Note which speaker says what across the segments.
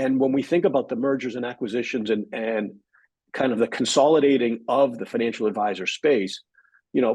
Speaker 1: And when we think about the mergers and acquisitions and kind of the consolidating of the financial advisor space,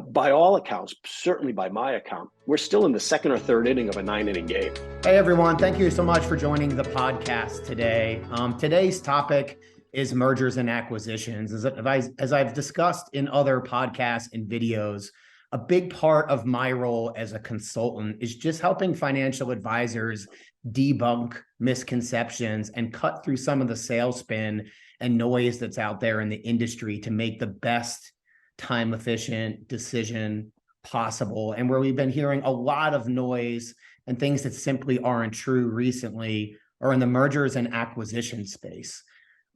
Speaker 1: by all accounts, certainly by my account, we're still in the second or third inning of a 9-inning game.
Speaker 2: Hey, everyone. Thank you so much for joining the podcast today. Today's topic is mergers and acquisitions. As I've discussed in other podcasts and videos, a big part of my role as a consultant is just helping financial advisors debunk misconceptions and cut through some of the sales spin and noise that's out there in the industry to make the best time efficient decision possible. And where we've been hearing a lot of noise and things that simply aren't true recently are in the mergers and acquisition space.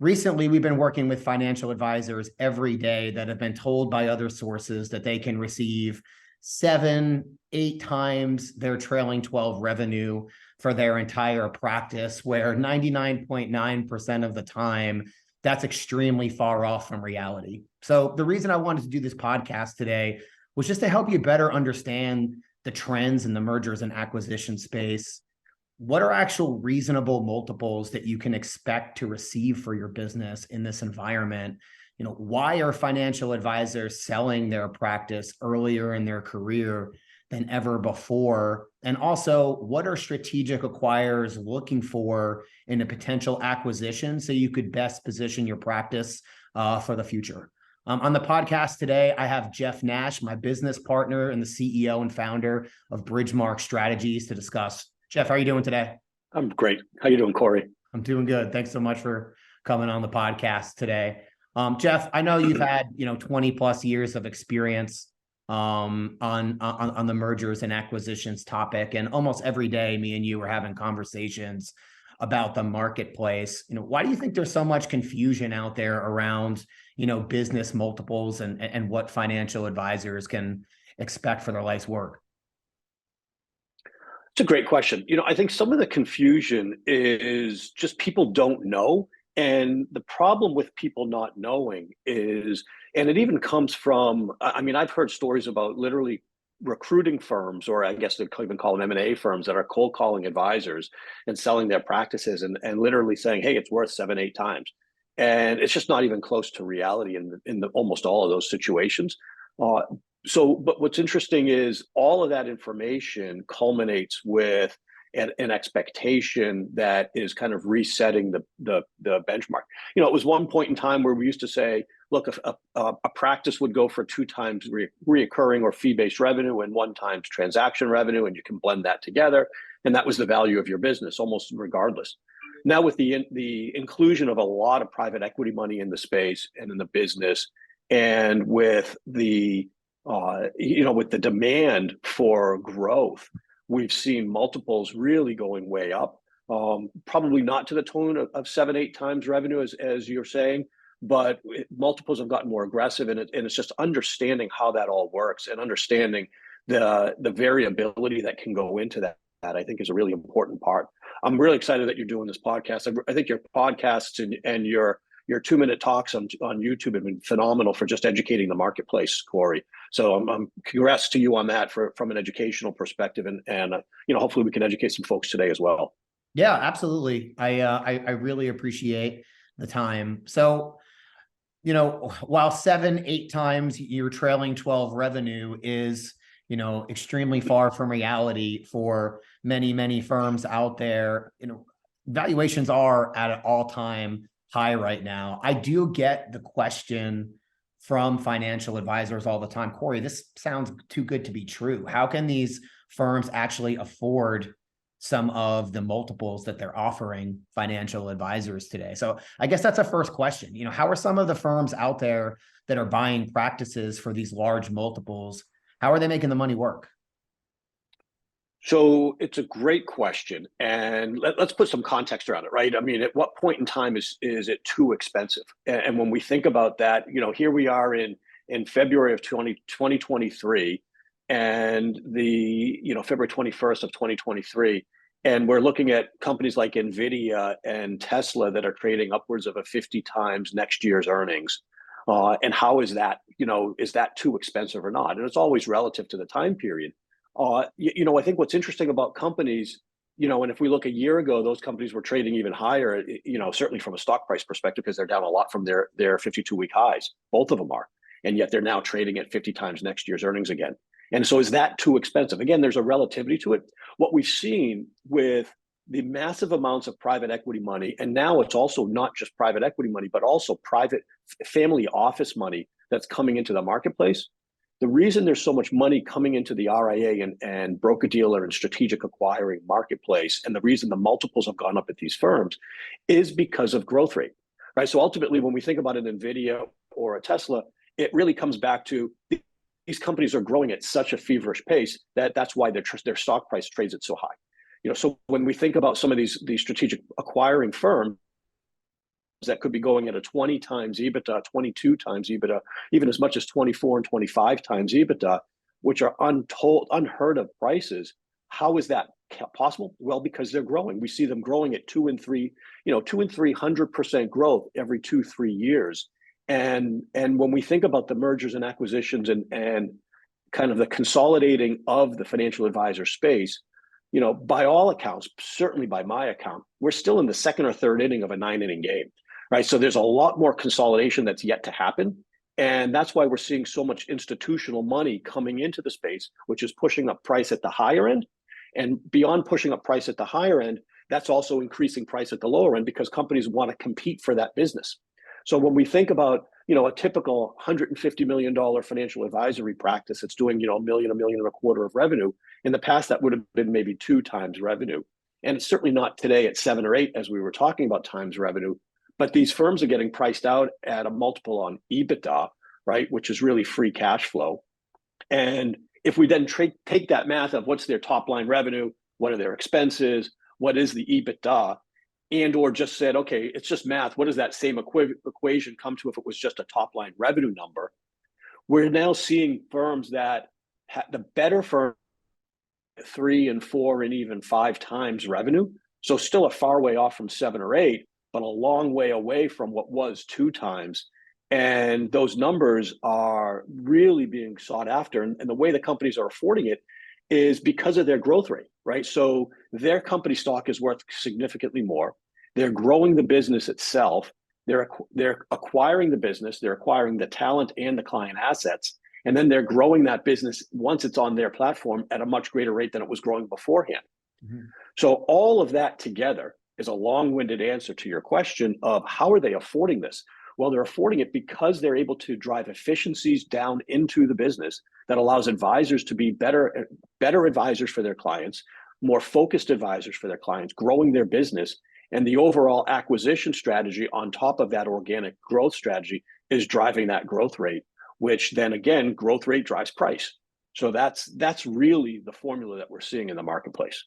Speaker 2: Recently, we've been working with financial advisors every day that have been told by other sources that they can receive 7, 8 times their trailing 12 revenue for their entire practice, where 99.9% of the time, that's extremely far off from reality. So the reason I wanted to do this podcast today was just to help you better understand the trends in the mergers and acquisition space. What are actual reasonable multiples that you can expect to receive for your business in this environment? Why are financial advisors selling their practice earlier in their career than ever before? And also, what are strategic acquirers looking for in a potential acquisition so you could best position your practice for the future? On the podcast today, I have Jeff Nash, my business partner and the CEO and founder of Bridgemark Strategies, to discuss. Jeff, how are you doing today?
Speaker 1: I'm great. How you doing, Corey?
Speaker 2: I'm doing good. Thanks so much for coming on the podcast today. Jeff, I know you've had 20 plus years of experience on the mergers and acquisitions topic, and almost every day, me and you are having conversations about the marketplace. Why do you think there's so much confusion out there around business multiples and what financial advisors can expect for their life's work?
Speaker 1: It's a great question. I think some of the confusion is just people don't know. And the problem with people not knowing is, and it even comes from, I've heard stories about literally recruiting firms, or I guess they could even call them M&A firms, that are cold calling advisors and selling their practices and literally saying, hey, it's worth 7, 8 times. And it's just not even close to reality in the almost all of those situations. But what's interesting is all of that information culminates with an expectation that is kind of resetting the benchmark. It was one point in time where we used to say, look, if a practice would go for 2 times reoccurring or fee-based revenue and 1 times transaction revenue, and you can blend that together, and that was the value of your business, almost regardless. Now, with the inclusion of a lot of private equity money in the space and in the business, and with the demand for growth, we've seen multiples really going way up. Probably not to the tune of 7, 8 times revenue, as you're saying, but multiples have gotten more aggressive, and it's just understanding how that all works and understanding the variability that can go into that. I think is a really important part. I'm really excited that you're doing this podcast. I think your podcasts and your 2-minute talks on YouTube have been phenomenal for just educating the marketplace, Corey. So I'm congrats to you on that from an educational perspective, and hopefully we can educate some folks today as well.
Speaker 2: Yeah, absolutely. I really appreciate the time. So, while 7, 8 times your trailing 12 revenue is extremely far from reality for many firms out there, valuations are at an all-time high right now. I do get the question from financial advisors all the time, Corey, this sounds too good to be true. How can these firms actually afford some of the multiples that they're offering financial advisors today? So I guess that's a first question. How are some of the firms out there that are buying practices for these large multiples? How are they making the money work?
Speaker 1: So it's a great question, and let's put some context around it, right? At what point in time is it too expensive? And when we think about that, here we are in February of 2023, and February 21st of 2023, and we're looking at companies like NVIDIA and Tesla that are trading upwards of a 50 times next year's earnings. And how is that, is that too expensive or not? And it's always relative to the time period. I think what's interesting about companies And if we look a year ago, those companies were trading even higher, certainly from a stock price perspective, because they're down a lot from their 52-week highs. Both of them are. And yet they're now trading at 50 times next year's earnings again. And so is that too expensive? Again, there's a relativity to it. What we've seen with the massive amounts of private equity money, and now it's also not just private equity money, but also private family office money that's coming into the marketplace. The reason there's so much money coming into the RIA and broker-dealer and strategic acquiring marketplace, and the reason the multiples have gone up at these firms, is because of growth rate, right? So ultimately, when we think about an NVIDIA or a Tesla, it really comes back to these companies are growing at such a feverish pace that's why their stock price trades at so high. So when we think about some of these strategic acquiring firms that could be going at a 20 times EBITDA, 22 times EBITDA, even as much as 24 and 25 times EBITDA, which are unheard of prices. How is that possible? Well, because they're growing. We see them growing at 2 and 300% growth every 2-3 years. And when we think about the mergers and acquisitions and kind of the consolidating of the financial advisor space, by all accounts, certainly by my account, we're still in the second or third inning of a 9-inning game, right? So there's a lot more consolidation that's yet to happen. And that's why we're seeing so much institutional money coming into the space, which is pushing up price at the higher end. And beyond pushing up price at the higher end, that's also increasing price at the lower end because companies want to compete for that business. So when we think about, a typical $150 million financial advisory practice that's doing, $1 million, $1.25 million of revenue, in the past, that would have been maybe 2 times revenue. And it's certainly not today at 7 or 8, as we were talking about times revenue. But these firms are getting priced out at a multiple on EBITDA, right, which is really free cash flow. And if we then take that math of what's their top line revenue, what are their expenses, what is the EBITDA, and or just said, okay, it's just math. What does that same equation come to if it was just a top line revenue number? We're now seeing firms that the better firms 3 and 4 and even 5 times revenue. So still a far way off from 7 or 8, but a long way away from what was 2 times. And those numbers are really being sought after. And the way the companies are affording it is because of their growth rate, right? So their company stock is worth significantly more. They're growing the business itself. They're acquiring the business. They're acquiring the talent and the client assets. And then they're growing that business once it's on their platform at a much greater rate than it was growing beforehand. Mm-hmm. So all of that together is a long-winded answer to your question of how are they affording this? Well, they're affording it because they're able to drive efficiencies down into the business that allows advisors to be better advisors for their clients, more focused advisors for their clients, growing their business. And the overall acquisition strategy on top of that organic growth strategy is driving that growth rate, which then again, growth rate drives price. So that's really the formula that we're seeing in the marketplace.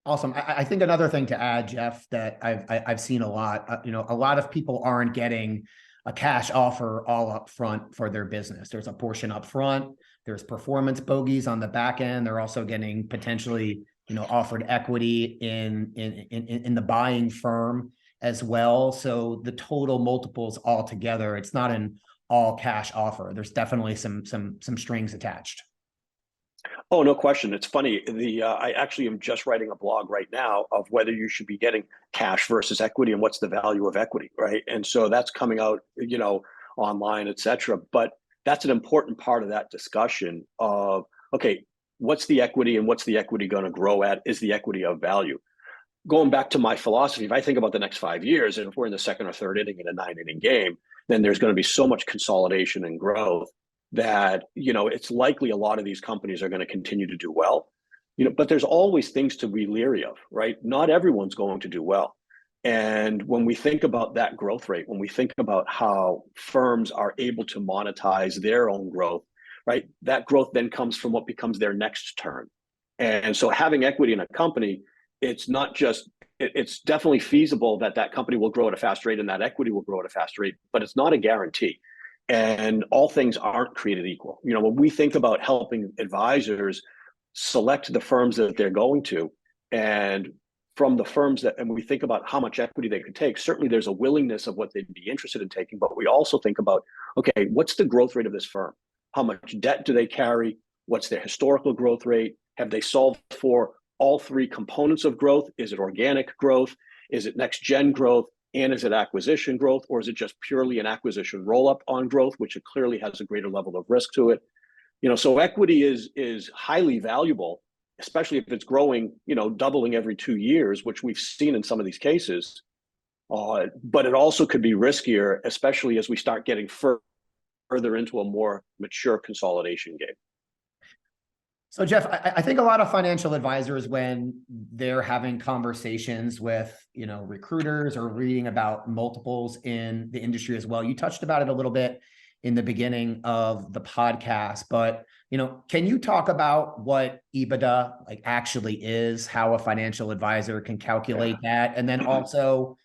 Speaker 2: Awesome. I think another thing to add, Jeff, that I've seen a lot, a lot of people aren't getting a cash offer all up front for their business. There's a portion up front. There's performance bogeys on the back end. They're also getting potentially, offered equity in the buying firm as well. So the total multiples altogether, it's not an all cash offer. There's definitely some strings attached.
Speaker 1: Oh, no question. It's funny. I actually am just writing a blog right now of whether you should be getting cash versus equity and what's the value of equity, right? And so that's coming out, online, et cetera. But that's an important part of that discussion of, okay, what's the equity and what's the equity going to grow at? Is the equity of value? Going back to my philosophy, if I think about the next 5 years, and if we're in the second or third inning in a 9-inning game, then there's going to be so much consolidation and growth that, it's likely a lot of these companies are going to continue to do well, but there's always things to be leery of, right? Not everyone's going to do well. And when we think about that growth rate, when we think about how firms are able to monetize their own growth, right? That growth then comes from what becomes their next turn. And so having equity in a company, it's definitely feasible that company will grow at a fast rate and that equity will grow at a fast rate, but it's not a guarantee. And all things aren't created equal. When we think about helping advisors select the firms that they're going to, and from the firms and we think about how much equity they could take, certainly there's a willingness of what they'd be interested in taking, but we also think about, okay, what's the growth rate of this firm? How much debt do they carry? What's their historical growth rate? Have they solved for all three components of growth? Is it organic growth? Is it next gen growth? And is it acquisition growth? Or is it just purely an acquisition roll up on growth, which it clearly has a greater level of risk to it? So equity is highly valuable, especially if it's growing, doubling every 2 years, which we've seen in some of these cases. But it also could be riskier, especially as we start getting further into a more mature consolidation game.
Speaker 2: So Jeff, I think a lot of financial advisors, when they're having conversations with, recruiters or reading about multiples in the industry as well, you touched about it a little bit in the beginning of the podcast, but, can you talk about what EBITDA actually is, how a financial advisor can calculate that? And then also,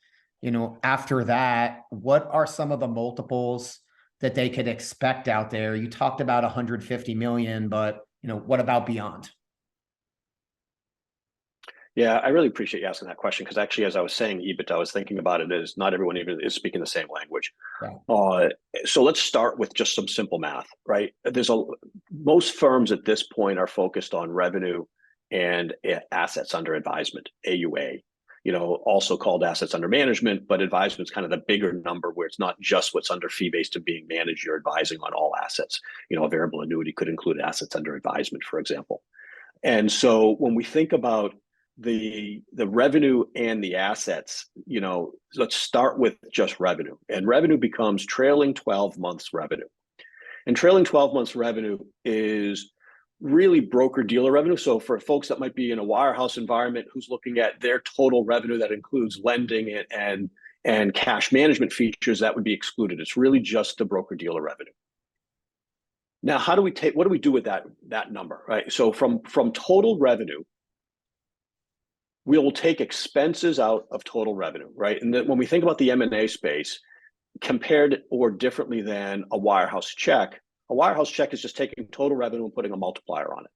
Speaker 2: after that, what are some of the multiples that they could expect out there? You talked about 150 million, but what about beyond?
Speaker 1: Yeah, I really appreciate you asking that question, because actually, as I was saying, EBITDA, I was thinking about it as not everyone even is speaking the same language. Yeah. So let's start with just some simple math, right? Most firms at this point are focused on revenue and assets under advisement, AUA, also called assets under management, but advisement's kind of the bigger number, where it's not just what's under fee-based and being managed, you're advising on all assets. A variable annuity could include assets under advisement, for example. And so when we think about the revenue and the assets, let's start with just revenue. And revenue becomes trailing 12 months revenue. And trailing 12 months revenue is really broker-dealer revenue. So for folks that might be in a wirehouse environment who's looking at their total revenue that includes lending and cash management features, that would be excluded. It's really just the broker-dealer revenue. Now, what do we do with that number, right? So from total revenue, we will take expenses out of total revenue, right? And then when we think about the M&A space, compared or differently than a wirehouse check is just taking total revenue and putting a multiplier on it.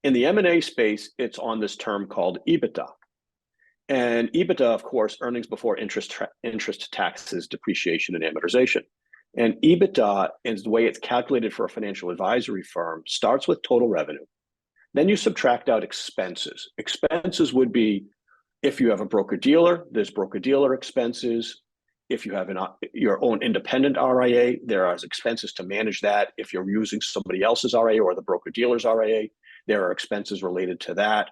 Speaker 1: In the M&A space, it's on this term called EBITDA. And EBITDA, of course, earnings before interest, taxes, depreciation, and amortization. And EBITDA is the way it's calculated for a financial advisory firm, starts with total revenue. Then you subtract out expenses. Expenses would be, if you have a broker-dealer, there's broker-dealer expenses. If you have your own independent RIA, there are expenses to manage that. If you're using somebody else's RIA or the broker-dealer's RIA, there are expenses related to that.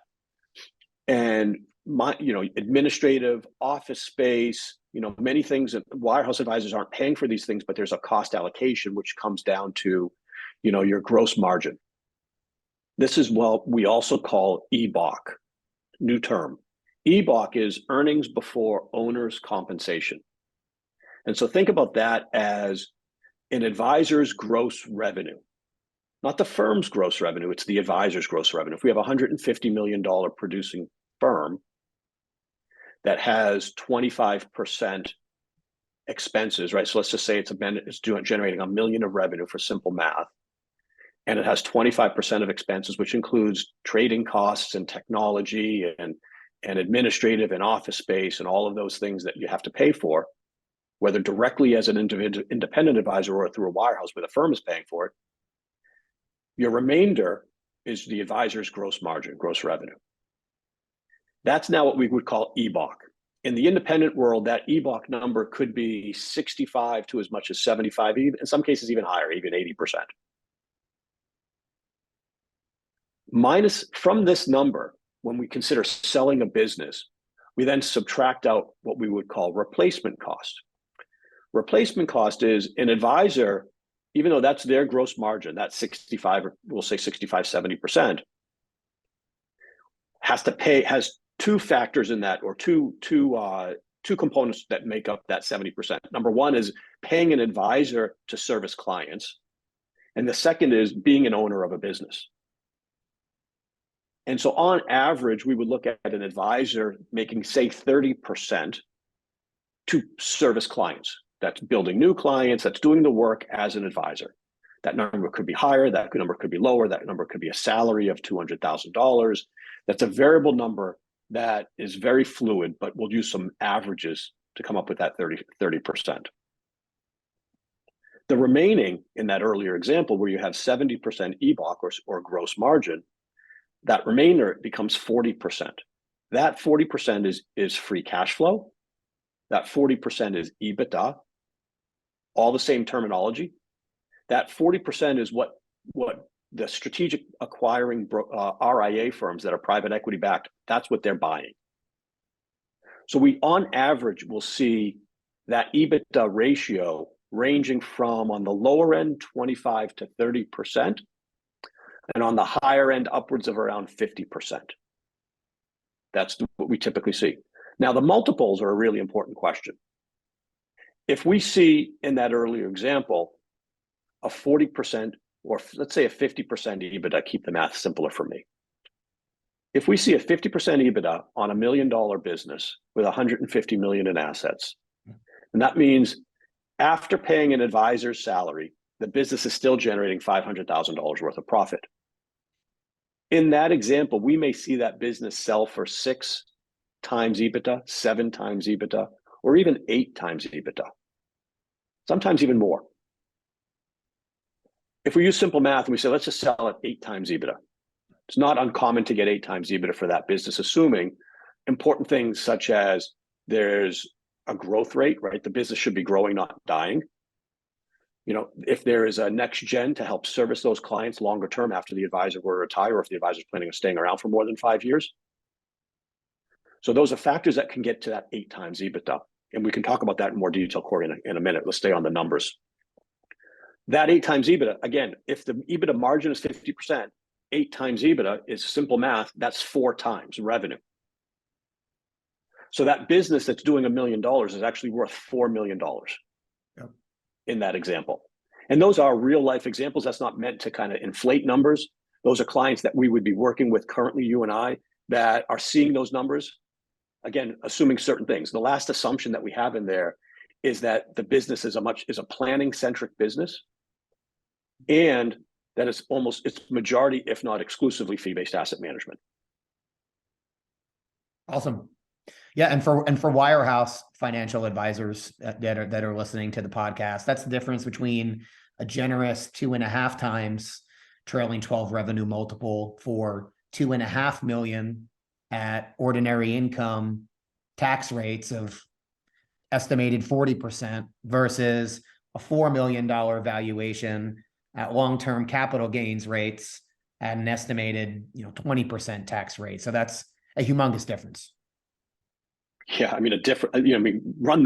Speaker 1: And administrative, office space, many things. Wirehouse advisors aren't paying for these things, but there's a cost allocation, which comes down to, your gross margin. This is what we also call EBOC, new term. EBOC is earnings before owner's compensation. And so think about that as an advisor's gross revenue, not the firm's gross revenue, it's the advisor's gross revenue. If we have a $150 million producing firm that has 25% expenses, right? So let's just say it's generating $1 million of revenue for simple math. And it has 25% of expenses, which includes trading costs and technology and administrative and office space and all of those things that you have to pay for, whether directly as an independent advisor or through a wirehouse where the firm is paying for it. Your remainder is the advisor's gross margin, gross revenue. That's now what we would call EBOC. In the independent world, that EBOC number could be 65 to as much as 75, even in some cases even higher, even 80%. From this number, when we consider selling a business, we then subtract out what we would call replacement cost. Replacement cost is an advisor, even though that's their gross margin, that's 65, or we'll say 65, 70%, has two factors in that, or two components that make up that 70%. Number one is paying an advisor to service clients. And the second is being an owner of a business. And so on average, we would look at an advisor making, say, 30% to service clients. That's building new clients, that's doing the work as an advisor. That number could be higher, that number could be lower, that number could be a salary of $200,000. That's a variable number that is very fluid, but we'll use some averages to come up with that 30%. The remaining, in that earlier example, where you have 70% EBOC or gross margin, That remainder becomes 40%. That 40% is free cash flow. That 40% is EBITDA, all the same terminology. That 40% is what the strategic acquiring RIA firms that are private equity backed, that's what they're buying. So we, on average, will see that EBITDA ratio ranging from, on the lower end, 25 to 30%, and on the higher end, upwards of around 50%. That's what we typically see. Now, the multiples are a really important question. If we see in that earlier example, a 40%, or let's say a 50% EBITDA, keep the math simpler for me. If we see a 50% EBITDA on $1 million business with 150 million in assets, and that means after paying an advisor's salary, the business is still generating $500,000 worth of profit. In that example, we may see that business sell for 6 times EBITDA, 7 times EBITDA, or even 8 times EBITDA, sometimes even more. If we use simple math and we say, let's just sell at 8 times EBITDA, it's not uncommon to get 8 times EBITDA for that business, assuming important things such as there's a growth rate, right? The business should be growing, not dying. You know, if there is a next gen to help service those clients longer term after the advisor were to retire, or if the advisor is planning on staying around for more than 5 years. So those are factors that can get to that 8 times EBITDA. And we can talk about that in more detail, Corey, in a minute. Let's stay on the numbers. That 8 times EBITDA, again, if the EBITDA margin is 50%, 8 times EBITDA is simple math, that's 4 times revenue. So that business that's doing $1 million is actually worth $4 million. Yep. In that example. And those are real life examples. That's not meant to kind of inflate numbers. Those are clients that we would be working with currently, you and I, that are seeing those numbers. Again, assuming certain things. The last assumption that we have in there is that the business is a planning centric business, and that it's majority, if not exclusively, fee-based asset management.
Speaker 2: Awesome. Yeah, and for wirehouse financial advisors that are listening to the podcast, that's the difference between a generous 2.5 times trailing 12 revenue multiple for 2.5 million at ordinary income tax rates of estimated 40% versus a $4 million valuation at long-term capital gains rates at an estimated 20% tax rate. So that's a humongous difference.
Speaker 1: Yeah, I mean, run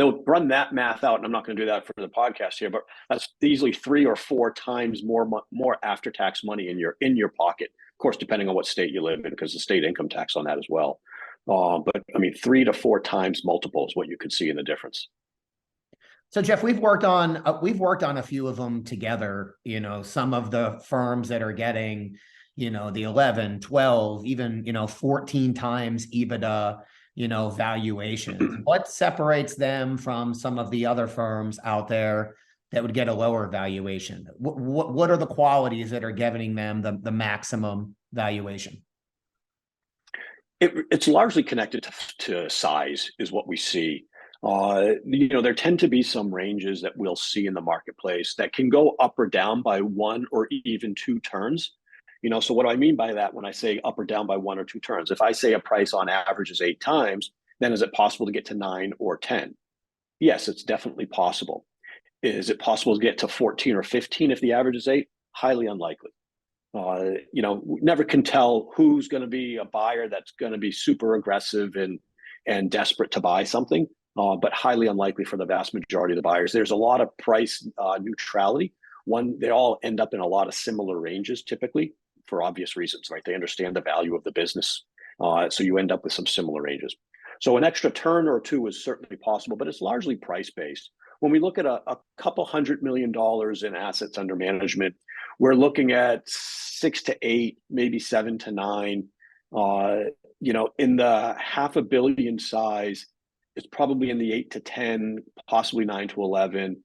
Speaker 1: that math out, and I'm not going to do that for the podcast here, but that's easily 3 or 4 times more after-tax money in your pocket. Of course, depending on what state you live in, because the state income tax on that as well. But I mean, 3 to 4 times multiple is what you could see in the difference.
Speaker 2: So Jeff, we've worked on a few of them together. Some of the firms that are getting, the 11, 12, even 14 times EBITDA. Valuation. What separates them from some of the other firms out there that would get a lower valuation? What are the qualities that are giving them the maximum valuation?
Speaker 1: It's largely connected to size, is what we see. There tend to be some ranges that we'll see in the marketplace that can go up or down by 1 or even 2 turns. So what do I mean by that when I say up or down by 1 or 2 turns? If I say a price on average is 8 times, then is it possible to get to 9 or 10? Yes, it's definitely possible. Is it possible to get to 14 or 15 if the average is 8? Highly unlikely. We never can tell who's going to be a buyer that's going to be super aggressive and desperate to buy something, but highly unlikely for the vast majority of the buyers. There's a lot of price neutrality. They all end up in a lot of similar ranges typically, for obvious reasons, right? They understand the value of the business. So you end up with some similar ranges. So an extra turn or 2 is certainly possible, but it's largely price-based. When we look at a couple $100 million in assets under management, we're looking at 6 to 8, maybe 7 to 9. In the $500 million size, it's probably in the 8 to 10, possibly 9 to 11.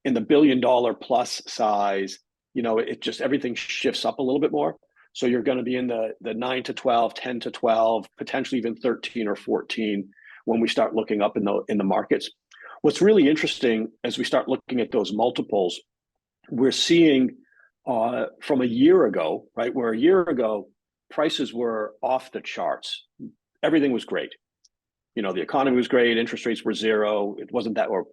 Speaker 1: In the $1 billion plus size, it just, everything shifts up a little bit more. So you're going to be in the 9 to 12, 10 to 12, potentially even 13 or 14 when we start looking up in the markets. What's really interesting as we start looking at those multiples, we're seeing from a year ago, right? Where a year ago, prices were off the charts. Everything was great. The economy was great. Interest rates were zero. It wasn't that, or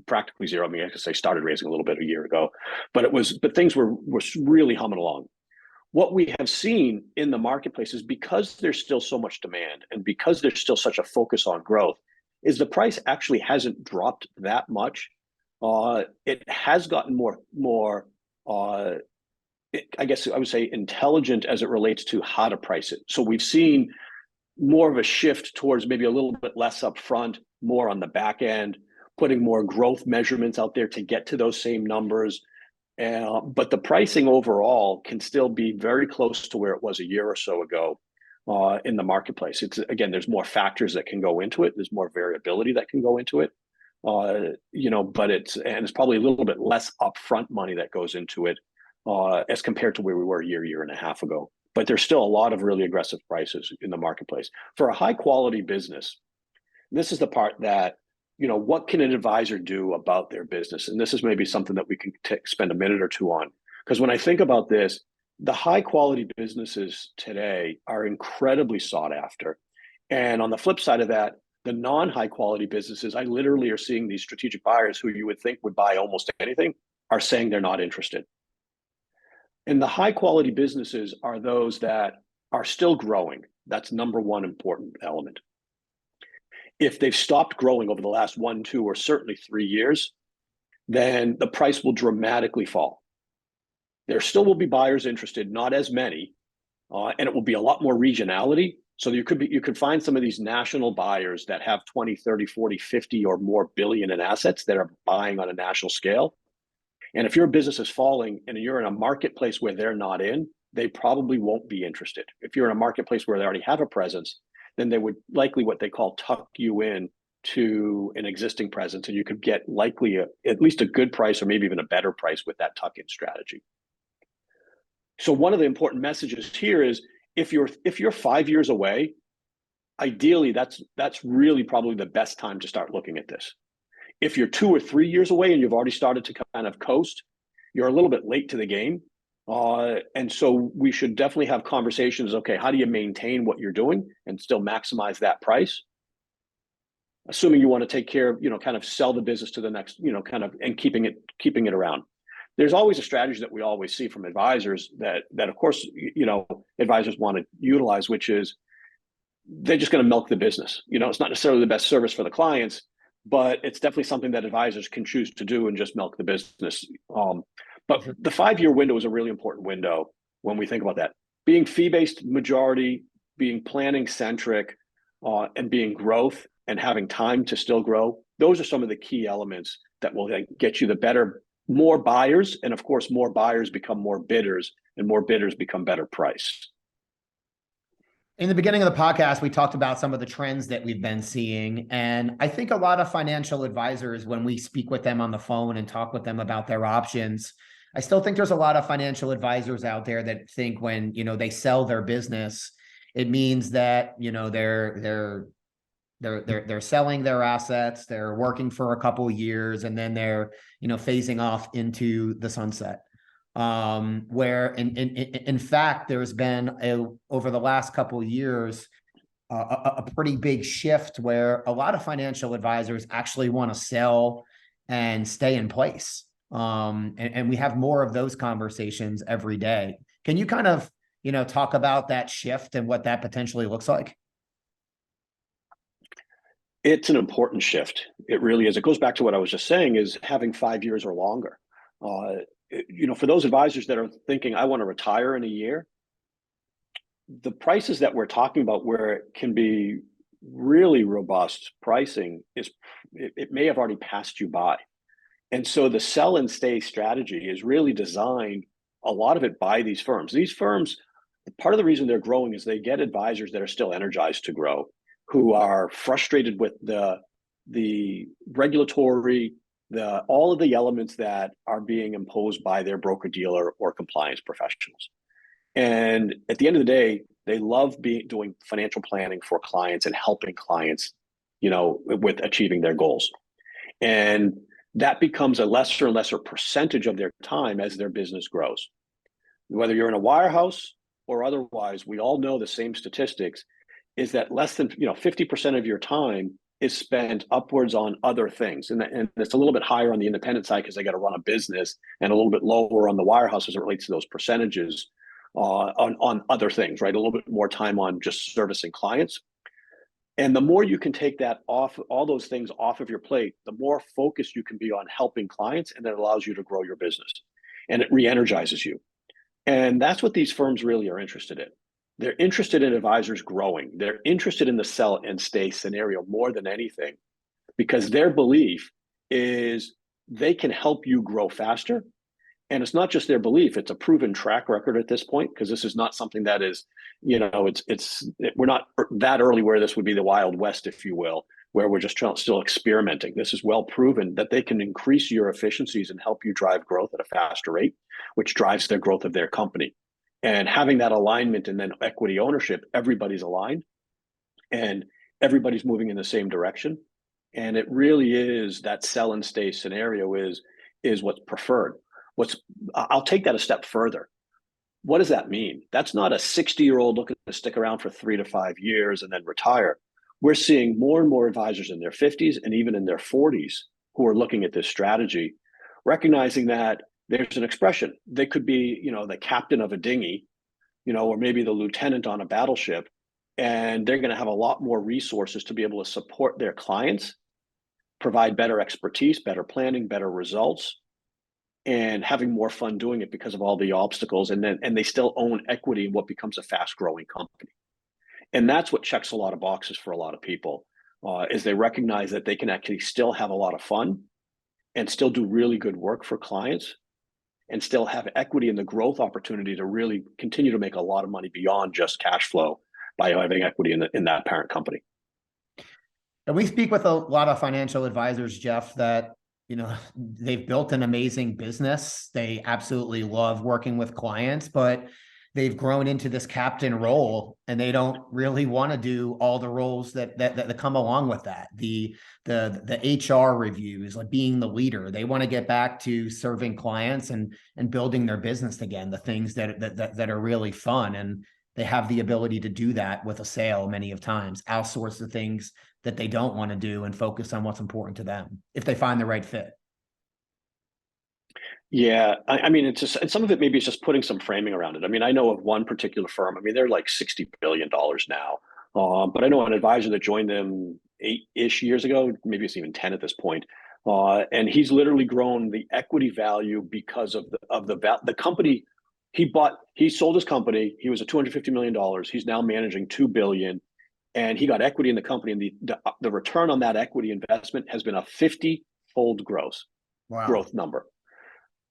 Speaker 1: practically zero. I mean, I could say started raising a little bit a year ago, but things were really humming along. What we have seen in the marketplace is, because there's still so much demand and because there's still such a focus on growth, is the price actually hasn't dropped that much. It has gotten more I guess I would say intelligent as it relates to how to price it. So we've seen more of a shift towards maybe a little bit less upfront, more on the back end, putting more growth measurements out there to get to those same numbers. But the pricing overall can still be very close to where it was a year or so ago in the marketplace. Again, there's more factors that can go into it. There's more variability that can go into it. But it's probably a little bit less upfront money that goes into it as compared to where we were a year and a half ago. But there's still a lot of really aggressive prices in the marketplace. For a high quality business, this is the part that, what can an advisor do about their business? And this is maybe something that we can spend a minute or two on. Because when I think about this, the high quality businesses today are incredibly sought after. And on the flip side of that, the non-high quality businesses, I literally are seeing these strategic buyers who you would think would buy almost anything are saying they're not interested. And the high quality businesses are those that are still growing. That's number one important element. If they've stopped growing over the last 1, 2, or certainly 3 years, then the price will dramatically fall. There still will be buyers interested, not as many, and it will be a lot more regionality. So you could find some of these national buyers that have 20, 30, 40, 50 or more billion in assets that are buying on a national scale. And if your business is falling and you're in a marketplace where they're not in, they probably won't be interested. If you're in a marketplace where they already have a presence, then they would likely what they call tuck you in to an existing presence, and you could get likely at least a good price or maybe even a better price with that tuck-in strategy. So one of the important messages here is, if you're 5 years away, ideally that's really probably the best time to start looking at this. If you're 2 or 3 years away and you've already started to kind of coast, you're a little bit late to the game. And so we should definitely have conversations. Okay, how do you maintain what you're doing and still maximize that price? Assuming you want to take care of, kind of sell the business to the next, kind of, and keeping it around. There's always a strategy that we always see from advisors that of course, advisors want to utilize, which is they're just going to milk the business. It's not necessarily the best service for the clients, but it's definitely something that advisors can choose to do and just milk the business. But the 5-year window is a really important window when we think about that. Being fee-based majority, being planning centric, and being growth and having time to still grow. Those are some of the key elements that will get you more buyers. And of course, more buyers become more bidders, and more bidders become better priced.
Speaker 2: In the beginning of the podcast, we talked about some of the trends that we've been seeing. And I think a lot of financial advisors, when we speak with them on the phone and talk with them about their options, I still think there's a lot of financial advisors out there that think when, they sell their business, it means that, they're selling their assets, they're working for a couple of years, and then they're, phasing off into the sunset. Where in fact, there's been over the last couple of years, a pretty big shift where a lot of financial advisors actually want to sell and stay in place. And we have more of those conversations every day. Can you kind of, talk about that shift and what that potentially looks like?
Speaker 1: It's an important shift. It really is. It goes back to what I was just saying, is having 5 years or longer. For those advisors that are thinking, I want to retire in a year, the prices that we're talking about where it can be really robust pricing it may have already passed you by. And so the sell and stay strategy is really designed, a lot of it, by these firms. These firms, part of the reason they're growing is they get advisors that are still energized to grow, who are frustrated with the regulatory, all of the elements that are being imposed by their broker-dealer or compliance professionals. And at the end of the day, they love doing financial planning for clients and helping clients, with achieving their goals. And that becomes a lesser and lesser percentage of their time as their business grows. Whether you're in a wirehouse or otherwise, we all know the same statistics, is that less than 50% of your time is spent upwards on other things. And it's a little bit higher on the independent side because they got to run a business, and a little bit lower on the wirehouse as it relates to those percentages on other things, right? A little bit more time on just servicing clients. And the more you can take that off, all those things off of your plate, the more focused you can be on helping clients, and that allows you to grow your business, and it re-energizes you. And that's what these firms really are interested in. They're interested in advisors growing. They're interested in the sell and stay scenario more than anything, because their belief is they can help you grow faster. And it's not just their belief, it's a proven track record at this point, because this is not something that is, we're not that early where this would be the Wild West, if you will, where we're just still experimenting. This is well proven that they can increase your efficiencies and help you drive growth at a faster rate, which drives the growth of their company. And having that alignment and then equity ownership, everybody's aligned and everybody's moving in the same direction. And it really is that sell and stay scenario is what's preferred. I'll take that a step further. What does that mean? That's not a 60-year-old looking to stick around for 3 to 5 years and then retire. We're seeing more and more advisors in their 50s and even in their 40s who are looking at this strategy, recognizing that there's an expression. They could be, the captain of a dinghy, or maybe the lieutenant on a battleship, and they're going to have a lot more resources to be able to support their clients, provide better expertise, better planning, better results, and having more fun doing it because of all the obstacles. And they still own equity in what becomes a fast growing company. And that's what checks a lot of boxes for a lot of people, is they recognize that they can actually still have a lot of fun and still do really good work for clients and still have equity in the growth opportunity to really continue to make a lot of money beyond just cash flow by having equity in that parent company.
Speaker 2: And we speak with a lot of financial advisors, Jeff, that they've built an amazing business. They absolutely love working with clients, but they've grown into this captain role, and they don't really want to do all the roles that come along with that. The HR reviews, like being the leader. They want to get back to serving clients and building their business again, the things that are really fun. And they have the ability to do that with a sale many of times, outsource the things that they don't want to do and focus on what's important to them if they find the right fit.
Speaker 1: Yeah, I mean, it's just, and some of it maybe is just putting some framing around it. I mean, I know of one particular firm. I mean, they're like $60 billion now. But I know an advisor that joined them 8-ish years ago, maybe it's even 10 at this point. And he's literally grown the equity value because of the company he sold his company. He was at $250 million. He's now managing $2 billion. And he got equity in the company, and the return on that equity investment has been a 50-fold growth number.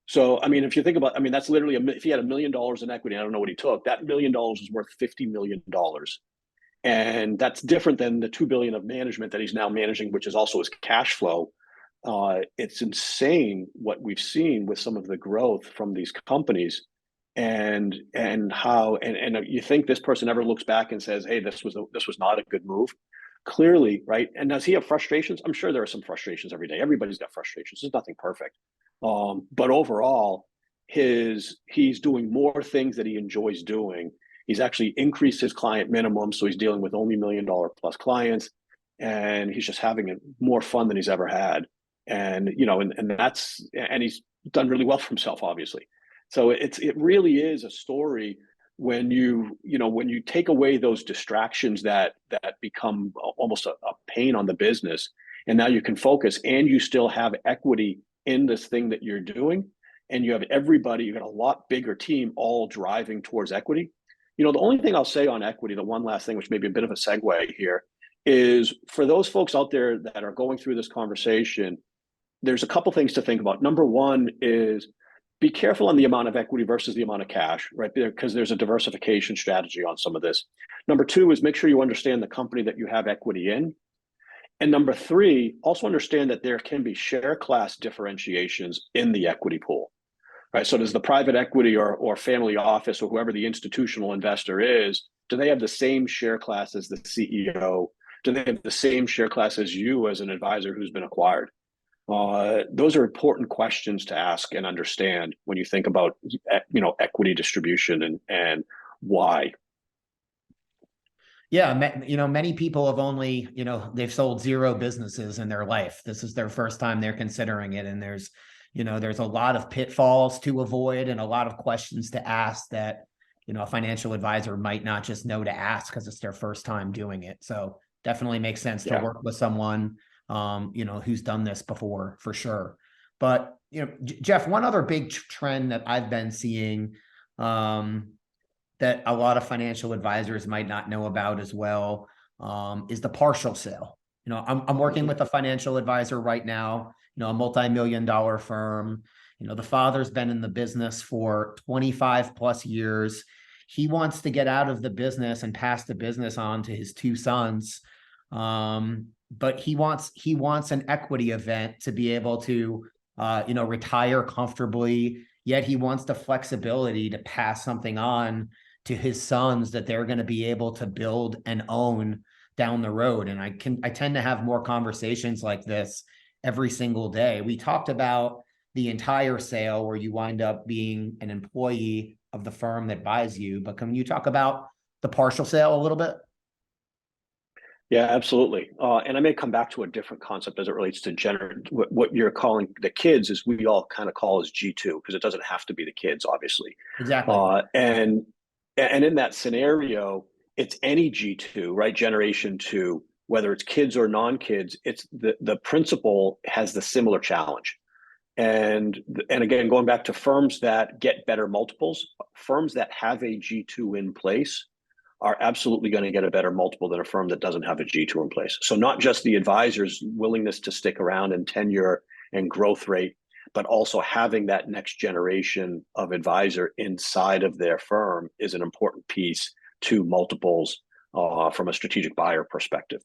Speaker 1: So, I mean, if you think about, that's literally, if he had $1 million in equity, I don't know what he took, that $1 million is worth $50 million. And that's different than the $2 billion of management that he's now managing, which is also his cash flow. It's insane what we've seen with some of the growth from these companies, and how you think this person ever looks back and says, hey, this was not a good move. Clearly, right? And does he have frustrations? I'm sure there are some frustrations every day. Everybody's got frustrations. There's nothing perfect. But overall, he's doing more things that he enjoys doing. He's actually increased his client minimum, so he's dealing with only $1 million plus clients, and he's just having more fun than he's ever had. And and he's done really well for himself, obviously. So it really is a story when you take away those distractions that become almost a pain on the business, and now you can focus, and you still have equity in this thing that you're doing, and you have you got a lot bigger team all driving towards equity. The only thing I'll say on equity, the one last thing, which may be a bit of a segue here, is for those folks out there that are going through this conversation, there's a couple things to think about. Number one is be careful on the amount of equity versus the amount of cash, right? Because there's a diversification strategy on some of this. Number two is make sure you understand the company that you have equity in. And number three, also understand that there can be share class differentiations in the equity pool, right? So does the private equity or family office or whoever the institutional investor is, do they have the same share class as the CEO? Do they have the same share class as you as an advisor who's been acquired? Those are important questions to ask and understand when you think about, equity distribution and Why?
Speaker 2: Yeah, many people have only, they've sold zero businesses in their life. This is their first time they're considering it. And there's a lot of pitfalls to avoid and a lot of questions to ask that, a financial advisor might not just know to ask because it's their first time doing it. So definitely makes sense to
Speaker 1: Yeah.
Speaker 2: work with someone, who's done this before for sure. But, Jeff, one other big trend that I've been seeing, that a lot of financial advisors might not know about as well, is the partial sale. I'm working with a financial advisor right now, a multi-million-dollar firm. The father's been in the business for 25 plus years. He wants to get out of the business and pass the business on to his two sons. But he wants an equity event to be able to, retire comfortably, yet he wants the flexibility to pass something on to his sons that they're going to be able to build and own down the road. And I tend to have more conversations like this every single day. We talked about the entire sale where you wind up being an employee of the firm that buys you, but can you talk about the partial sale a little bit?
Speaker 1: Yeah, absolutely. And I may come back to a different concept as it relates to what you're calling the kids is we all kind of call as G2 because it doesn't have to be the kids, obviously.
Speaker 2: Exactly.
Speaker 1: And in that scenario, it's any G2, right? Generation two, whether it's kids or non-kids, it's the principal has the similar challenge. And again, going back to firms that get better multiples, firms that have a G2 in place are absolutely going to get a better multiple than a firm that doesn't have a G2 in place. So not just the advisor's willingness to stick around and tenure and growth rate, but also having that next generation of advisor inside of their firm is an important piece to multiples from a strategic buyer perspective.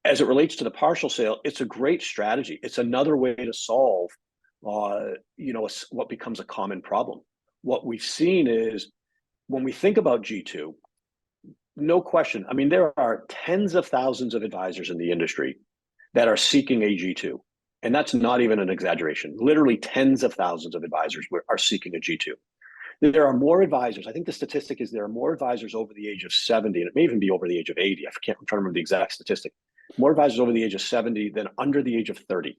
Speaker 1: As it relates to the partial sale, it's a great strategy. It's another way to solve, what becomes a common problem. What we've seen is when we think about G2, no question. I mean, there are tens of thousands of advisors in the industry that are seeking a G2. And that's not even an exaggeration. Literally tens of thousands of advisors are seeking a G2. There are more advisors. I think the statistic is there are more advisors over the age of 70, and it may even be over the age of 80. I'm trying to remember the exact statistic. More advisors over the age of 70 than under the age of 30.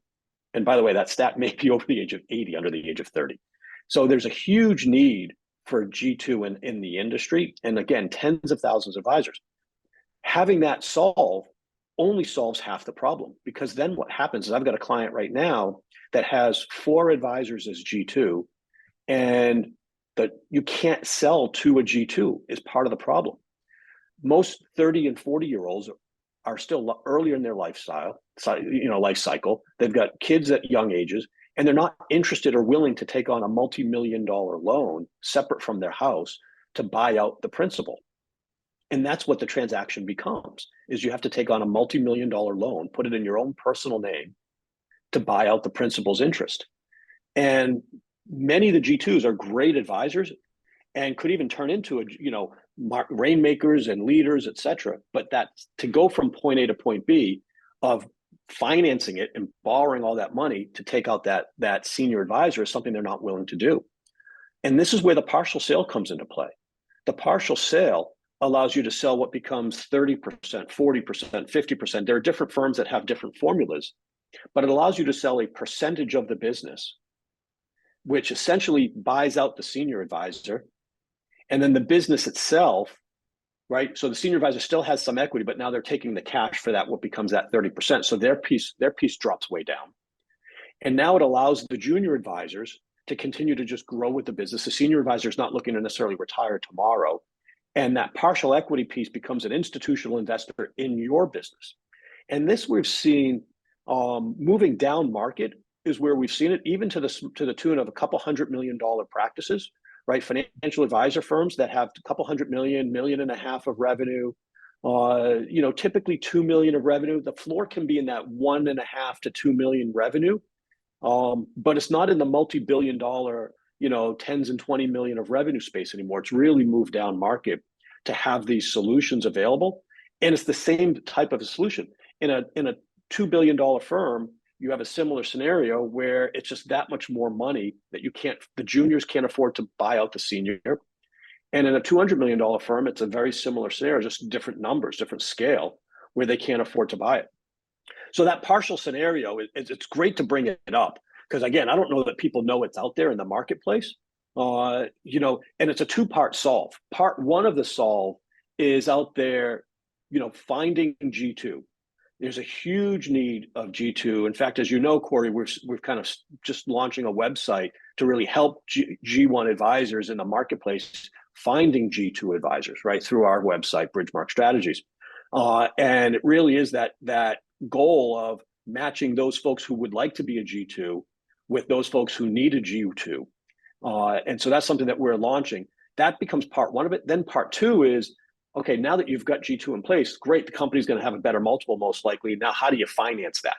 Speaker 1: And by the way, that stat may be over the age of 80, under the age of 30. So there's a huge need for G2 in the industry. And again, tens of thousands of advisors. Having that only solves half the problem, because then what happens is I've got a client right now that has 4 advisors as G2, and that you can't sell to a G2 is part of the problem. Most 30 and 40-year-olds are still earlier in their life cycle. They've got kids at young ages, and they're not interested or willing to take on a multi-million-dollar loan separate from their house to buy out the principal. And that's what the transaction becomes, is you have to take on a multi-million-dollar loan, put it in your own personal name to buy out the principal's interest. And many of the G2s are great advisors and could even turn into rainmakers and leaders, et cetera. But that to go from point A to point B of financing it and borrowing all that money to take out that senior advisor is something they're not willing to do. And this is where the partial sale comes into play. The partial sale allows you to sell what becomes 30%, 40%, 50%. There are different firms that have different formulas, but it allows you to sell a percentage of the business, which essentially buys out the senior advisor. And then the business itself, right? So the senior advisor still has some equity, but now they're taking the cash for that, what becomes that 30%. So their piece drops way down. And now it allows the junior advisors to continue to just grow with the business. The senior advisor is not looking to necessarily retire tomorrow. And that partial equity piece becomes an institutional investor in your business. And this we've seen moving down market is where we've seen it, even to the tune of a couple $100 million practices, right? Financial advisor firms that have a couple $100 million, $1.5 million of revenue, typically 2 million of revenue. The floor can be in that 1.5 to 2 million revenue, but it's not in the multi-billion-dollar, tens and 20 million of revenue space anymore. It's really moved down market to have these solutions available, and it's the same type of a solution. In a $2 billion firm, you have a similar scenario where it's just that much more money that the juniors can't afford to buy out the senior. And in a $200 million firm, it's a very similar scenario, just different numbers, different scale, where they can't afford to buy it. So that partial scenario, it's great to bring it up, because again, I don't know that people know it's out there in the marketplace. And it's a two-part solve. Part one of the solve is out there, finding G2. There's a huge need of G2. In fact, as you know, Corey, we're kind of just launching a website to really help G1 advisors in the marketplace finding G2 advisors, right, through our website, Bridgemark Strategies. And it really is that goal of matching those folks who would like to be a G2 with those folks who need a G2. And so that's something that we're launching. That becomes part one of it. Then part two is, okay, now that you've got G2 in place, great, the company's going to have a better multiple, most likely. Now, how do you finance that?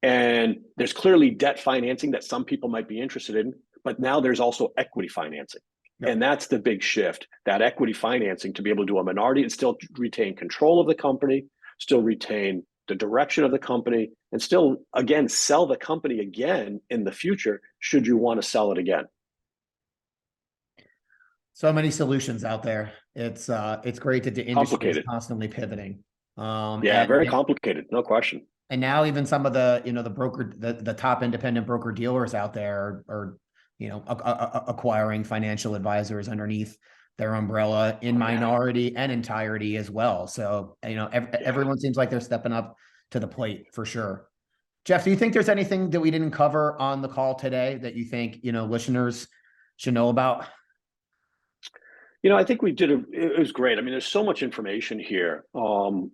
Speaker 1: And there's clearly debt financing that some people might be interested in, but now there's also equity financing. Yep. And that's the big shift, that equity financing, to be able to do a minority and still retain control of the company, still retain the direction of the company, and still, again, sell the company again in the future, should you want to sell it again.
Speaker 2: So many solutions out there. It's great that the industry is constantly pivoting.
Speaker 1: Very complicated, no question.
Speaker 2: And now even some of the, the top independent broker dealers out there are acquiring financial advisors underneath their umbrella in minority and entirety as well. So, everyone seems like they're stepping up to the plate for sure. Jeff, do you think there's anything that we didn't cover on the call today that you think, listeners should know about?
Speaker 1: I think it was great. I mean, there's so much information here. And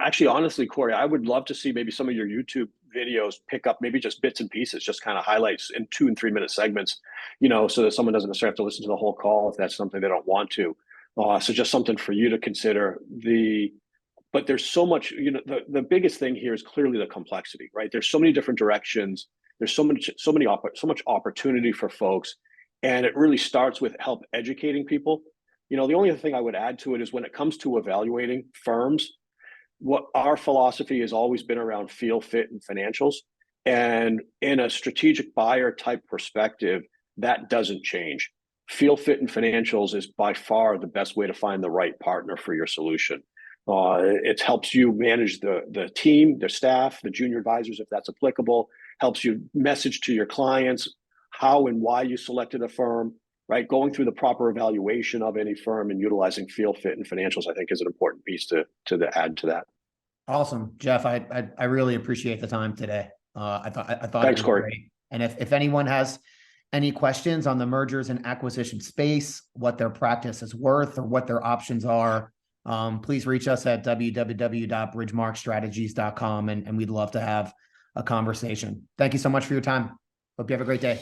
Speaker 1: actually, honestly, Corey, I would love to see maybe some of your YouTube videos pick up maybe just bits and pieces, just kind of highlights in 2 and 3 minute segments, so that someone doesn't necessarily have to listen to the whole call if that's something they don't want to. So just something for you to consider. But there's so much, the biggest thing here is clearly the complexity, right? There's so many different directions. There's so much opportunity for folks. And it really starts with help educating people. The only other thing I would add to it is when it comes to evaluating firms, what our philosophy has always been around feel, fit, and financials. And in a strategic buyer type perspective, that doesn't change. Feel, fit, and financials is by far the best way to find the right partner for your solution. It helps you manage the team, the staff, the junior advisors, if that's applicable, helps you message to your clients how and why you selected a firm, right? Going through the proper evaluation of any firm and utilizing feel, fit, and financials, I think, is an important piece to add to that.
Speaker 2: Awesome, Jeff. I really appreciate the time today. I thought
Speaker 1: Thanks, Corey.
Speaker 2: Great. And if anyone has any questions on the mergers and acquisition space, what their practice is worth or what their options are, please reach us at www.bridgemarkstrategies.com, and we'd love to have a conversation. Thank you so much for your time. Hope you have a great day.